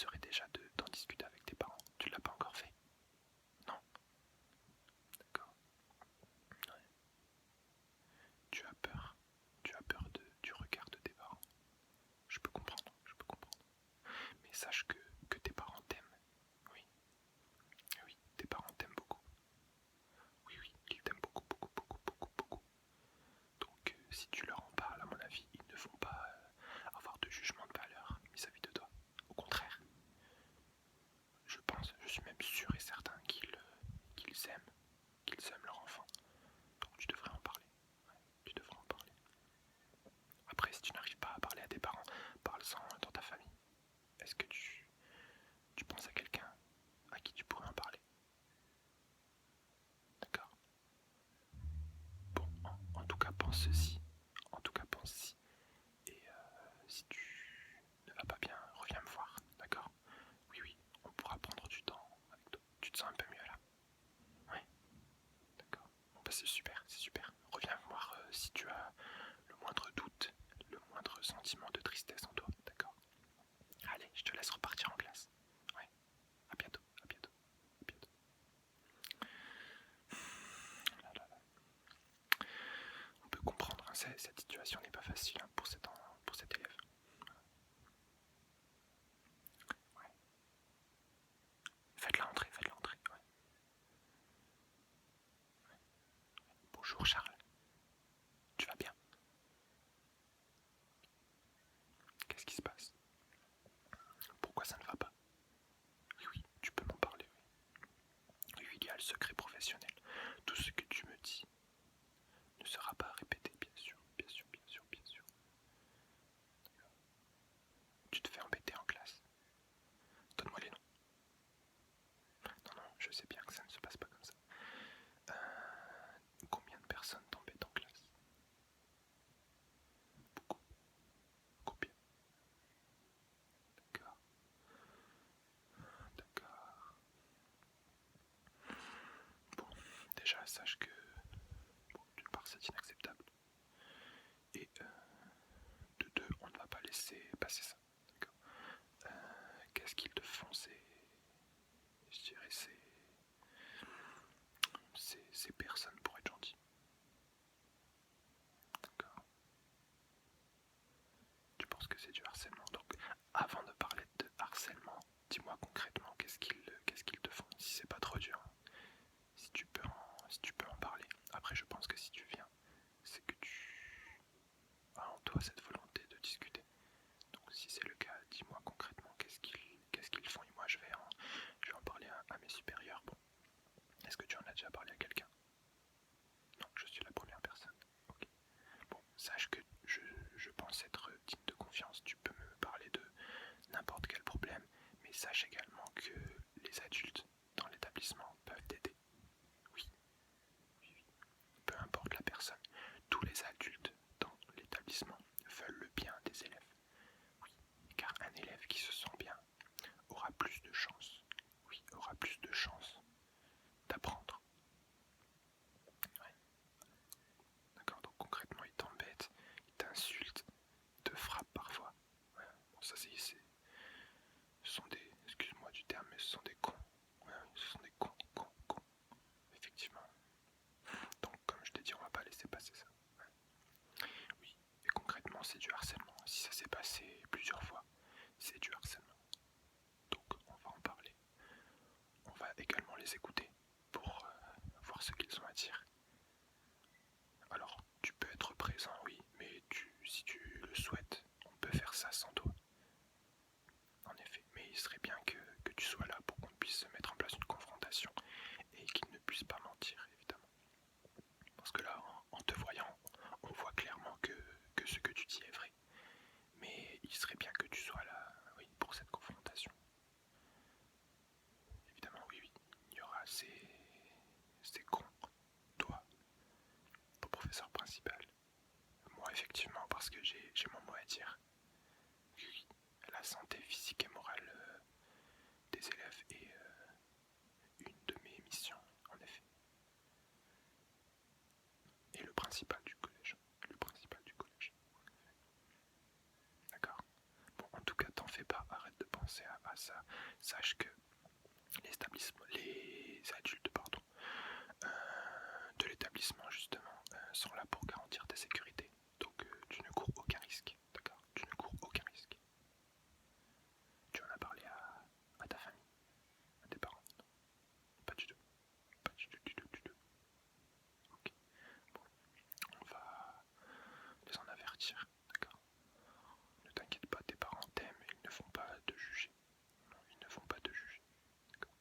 serait déjà d'en discuter avec tes parents. Tu l'as pas encore fait? Non? D'accord. Ouais. Tu as peur. Tu as peur du regard de tes parents. Je peux comprendre, je peux comprendre. Mais sache que tes parents t'aiment. Oui, oui, tes parents t'aiment beaucoup. Oui, oui, ils t'aiment beaucoup, beaucoup, beaucoup, beaucoup, beaucoup. Donc si tu leur en parles, à mon avis, ils ne vont pas avoir de jugement de valeur vis-à-vis de toi. Au contraire, je pense, je suis même sûr et certain qu'ils aiment leur enfant. Donc tu devrais en parler. Ouais, tu devrais en parler. Après, si tu n'arrives pas à parler à tes parents, parle-en dans ta famille. Est-ce que tu penses à quelqu'un à qui tu pourrais en parler? D'accord. Bon, en tout cas, pense ceci. En tout cas, pense-y. Et si tu ne vas pas bien, reviens me voir. D'accord? Oui, oui, on pourra prendre du temps avec toi. Tu te sens un peu mieux là? Ouais, d'accord. Bon, bah c'est super, c'est super. Reviens me voir si tu as le moindre doute, le moindre sentiment de tristesse en toi. D'accord? Allez, je te laisse repartir en classe. Ouais, à bientôt, à bientôt, à bientôt. Là, là, là. On peut comprendre, hein, cette situation n'est pas facile hein, pour cet élève. Ouais. Faites-la entrer, faites-la entrer. Ouais. Bonjour Charles, tu vas bien? Qu'est-ce qui se passe? Pourquoi ça ne va pas? Oui, oui, tu peux m'en parler, oui. Oui, oui, il y a le secret professionnel. Tout ce que tu me dis ne sera pas répété, bien sûr, bien sûr, bien sûr, bien sûr. Tu te fais embêter en classe. Donne-moi les noms. Non, non, je sais bien que ça ne se passe pas comme ça. Combien de personnes t'embêtent en classe? Beaucoup. Combien? D'accord. D'accord. Bon, déjà, sache que, bon, d'une part, c'est inacceptable. Et de deux, on ne va pas laisser passer ça. D'accord. Qu'est-ce qu'ils te font, je dirais, ces personnes pour être gentilles? D'accord. Tu penses que c'est du harcèlement. Donc, avant de parler de harcèlement, dis-moi concrètement qu'est-ce qu'ils te font, si c'est pas trop dur. Si tu peux en parler. Après, je pense que si tu viens, c'est que tu as en toi cette volonté de discuter. Donc, si c'est le cas, dis-moi concrètement qu'est-ce qu'ils font. Et moi, je vais en parler à mes supérieurs. Bon, est-ce que tu en as déjà parlé à quelqu'un? Non, je suis la première personne. Ok. Bon, sache que je pense être digne de confiance. Tu peux me parler de n'importe quel problème, mais sache également que les adultes dans l'établissement peuvent t'aider. Oui, oui, oui. Peu importe la personne, tous les adultes dans l'établissement veulent le bien des élèves. Oui, car un élève qui se sent bien aura plus de chance. Oui, aura plus de chance d'apprendre. Ouais. D'accord, donc concrètement, il t'embête, il t'insulte, il te frappe parfois. Ouais. Bon, ça ce sont des, excuse-moi du terme, mais ce sont des cons. Ouais, ce sont des cons, cons, cons. Effectivement. Donc, comme je t'ai dit, on va pas laisser passer ça. Ouais. Oui, et concrètement, c'est du harcèlement. Si ça s'est passé plusieurs fois, c'est du harcèlement. Donc, on va en parler. On va également les écouter pour voir ce qu'ils ont à dire. Alors, tu peux être présent, oui, mais si tu le souhaites, on peut faire ça sans toi. En effet, mais il serait bien que tu sois là pour qu'on puisse mettre en place une confrontation et qu'il ne puisse pas mentir, évidemment. Parce que là, en te voyant, on voit clairement que ce que tu dis est vrai. Mais il serait bien que tu sois là, oui, pour cette confrontation. Évidemment, oui, oui, il y aura ces cons, toi, ton professeur principal. Moi, effectivement, parce que j'ai mon mot à dire. Oui, oui, la santé physique et morale ça. Sache que les adultes de l'établissement justement sont là pour garantir ta sécurité. Donc tu ne cours aucun risque, d'accord? Tu ne cours aucun risque. Tu en as parlé à ta famille, à tes parents? Non, pas du tout. Pas du tout, du tout, du tout. Ok. Bon, on va les en avertir, d'accord? Ne t'inquiète pas, tes parents t'aiment et ils ne font pas te juger. Non, ils ne font pas te juger. D'accord?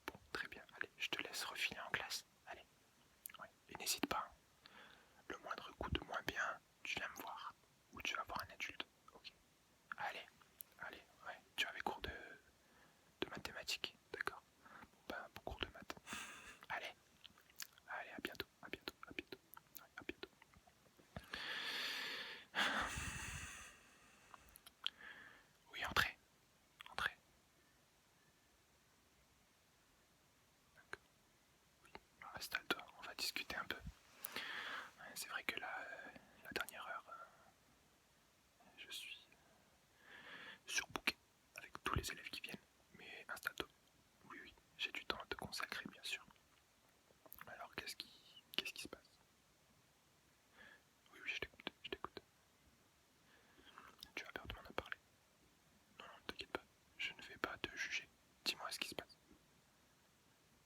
Bon, très bien. Allez, je te laisse refiler en classe. Allez. Ouais. Et n'hésite pas. Le moindre coup de moins bien, tu viens me voir. Ou tu vas voir un adulte. Ok. Allez. Allez. Ouais. Tu avais cours de mathématiques. D'accord? Bon, ben, pour cours de maths. Allez. Allez, à bientôt. À bientôt. À bientôt. Ouais, à bientôt. Oui, entrez. Entrez. D'accord. Oui. Installe-toi. On va discuter un peu. Ouais, c'est vrai que là, la dernière heure, je suis surbooké avec tous les élèves qui viennent. Mais installe-toi. Oui, oui, j'ai du temps à te consacrer, bien sûr. Alors, qu'est-ce qui se passe? Oui, oui, je t'écoute, je t'écoute. Tu as peur de m'en parler? Non, non, t'inquiète pas. Je ne vais pas te juger. Dis-moi ce qui se passe.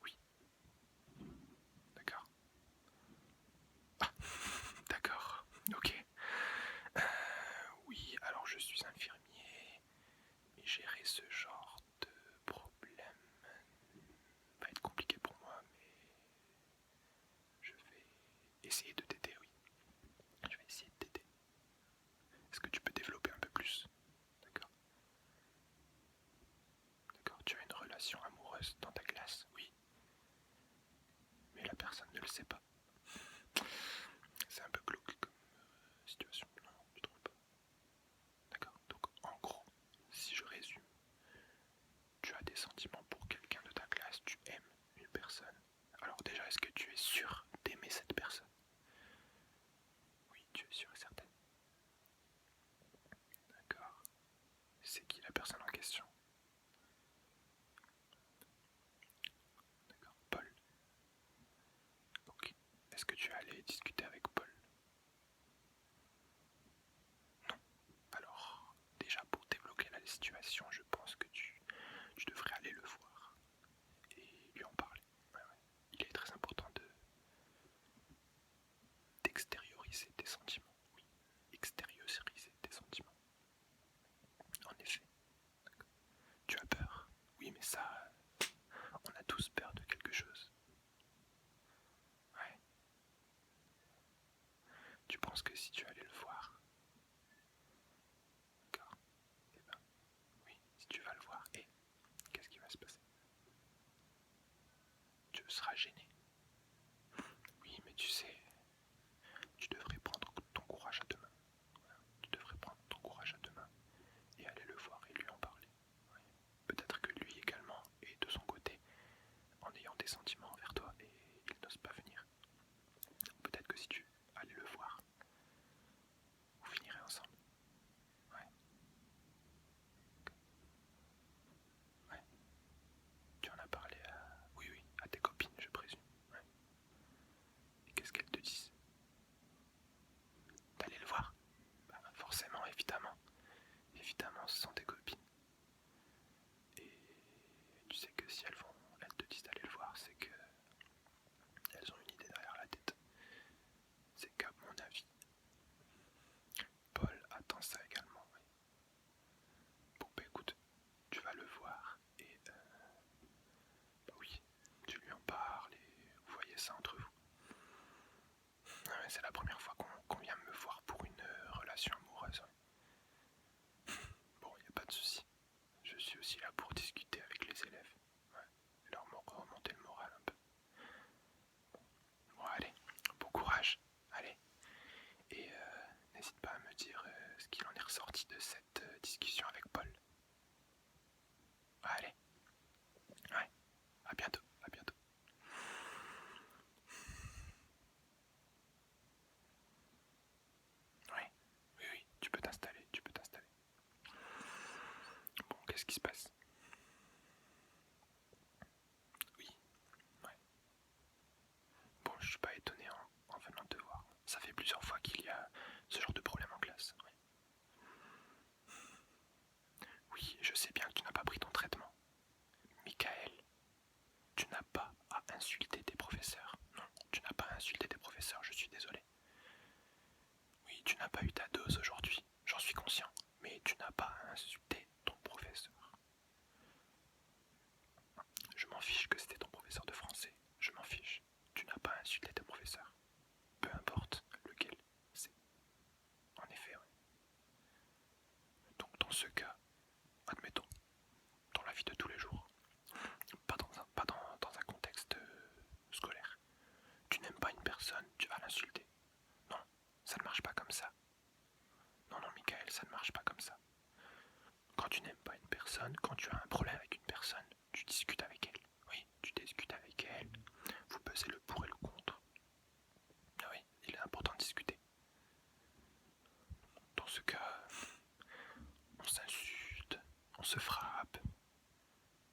Oui, d'accord. Ah, d'accord, ok. Euh, oui, alors je suis infirmier, mais gérer ce genre de problème va être compliqué pour moi, mais je vais essayer de t'aider, oui. Je vais essayer de t'aider. Est-ce que tu peux développer un peu plus? D'accord. D'accord, tu as une relation amoureuse dans ta classe? Oui. Mais la personne ne le sait pas. C'est un peu glauque comme situation. Non, tu trouves pas? D'accord. Donc en gros, si je résume, tu as des sentiments pour quelqu'un de ta classe, tu aimes une personne. Alors déjà, est-ce que tu es sûr d'aimer cette personne? Oui, tu es sûr et certaine. D'accord. C'est qui la personne en question? D'accord. Paul. Ok. Est-ce que tu es allé discuter avec Paul? Non. Alors, déjà pour débloquer la situation, je pense que tu devrais aller le voir et lui en parler. Ouais, ouais. Il est très important d'extérioriser tes sentiments. Oui, extérioriser tes sentiments. En effet. Tu as peur? Oui, mais ça, on a tous peur de quelque chose. Ouais. Tu penses que si tu allais le voir, d'accord? Eh ben, oui, si tu vas le voir, et qu'est-ce qui va se passer? Tu seras gêné. Oui, mais tu sais, tu devrais prendre ton courage à deux mains. Voilà. Tu devrais prendre ton courage à deux mains et aller le voir et lui en parler. Ouais. Peut-être que lui également est de son côté en ayant des sentiments envers toi et il n'ose pas venir. Peut-être que si tu allais le voir, vous finirez ensemble. Ouais, ouais. Tu en as parlé à... Oui, oui, à tes copines, je présume. Ouais. Et qu'est-ce qu'elles te disent? D'aller le voir? Bah, forcément, évidemment. Évidemment, ce sont tes copines. Et tu sais que si elles te disent d'aller le voir, c'est que elles ont une idée derrière la tête. C'est qu'à mon avis, Paul attend ça également. Oui. Bon, bah écoute, tu vas le voir et bah oui, tu lui en parles et vous voyez ça entre vous. Ouais, c'est la première fois qu'on vient me voir pour une relation amoureuse. Ouais. Bon, y a pas de souci. Je suis aussi là pour discuter avec les élèves. Ouais. Et leur remonter le moral un peu. Bon, allez, bon courage. Allez. Et n'hésite pas à me dire ce qu'il en est ressorti de cette discussion avec Paul. Allez, ouais, à bientôt, à bientôt. personne, quand tu as un problème avec une personne, tu discutes avec elle. Oui, tu discutes avec elle, vous pesez le pour et le contre. Ah oui, il est important de discuter. Dans ce cas, on s'insulte, on se frappe.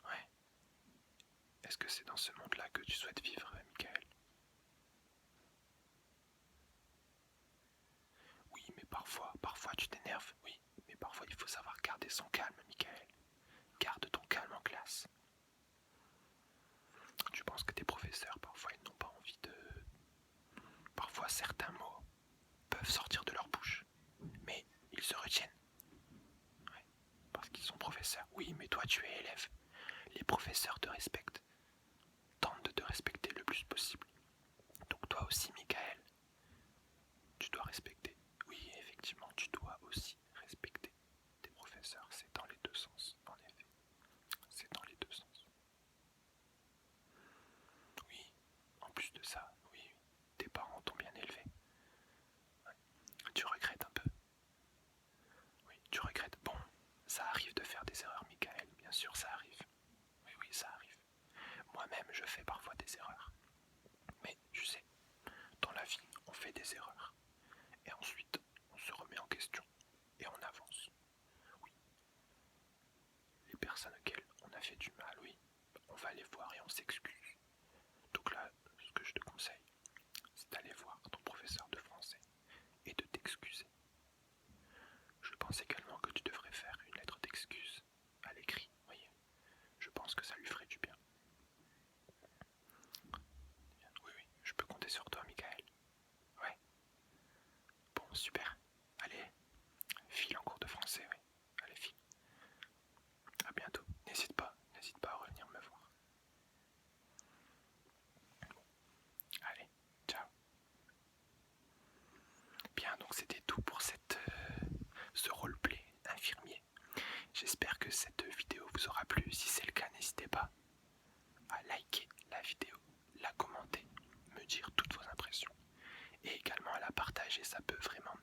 Ouais. Est-ce que c'est dans ce monde-là que tu souhaites vivre, Michael? Oui, mais parfois tu t'énerves, oui, mais parfois il faut savoir garder son calme, Michael. Garde ton calme en classe. Tu penses que tes professeurs, parfois, ils n'ont pas envie de... Parfois, certains mots peuvent sortir de leur bouche, mais ils se retiennent. Ouais, parce qu'ils sont professeurs. Oui, mais toi, tu es élève. Les professeurs te respectent. Tente de te respecter le plus possible. Donc toi aussi, Michael, tu dois respecter. Oui, effectivement, tu dois aussi respecter tes professeurs. C'est dans les deux sens, en effet. C'est dans les deux sens. Oui, en plus de ça, oui, tes parents t'ont bien élevé. Ouais. Tu regrettes un peu. Oui, tu regrettes. Bon, ça arrive de faire des erreurs, Michael. Bien sûr, ça arrive. Oui, oui, ça arrive. Moi-même, je fais parfois des erreurs. Mais tu sais, dans la vie, on fait des erreurs. Et ensuite, on se remet en question. Et on avance. Oui. Les personnes auxquelles on a fait du mal, oui, on va les voir et on s'excuse. Donc là, ce que je te conseille, c'est d'aller voir ton professeur de français et de t'excuser. Je pense également que tu devrais faire une lettre d'excuse à l'écrit, voyez. Je pense que ça lui ferait du bien. Oui, oui, je peux compter sur toi, Michael. Ouais. Bon, super. Allez, file en cours de français, oui. Allez, file. À bientôt. N'hésite pas à revenir me voir. Bon, allez, ciao. Bien, donc c'était tout pour ce roleplay infirmier. J'espère que cette vidéo vous aura plu. Si c'est le cas, n'hésitez pas à liker la vidéo, la commenter, me dire toutes vos impressions et également à la partager. Ça peut vraiment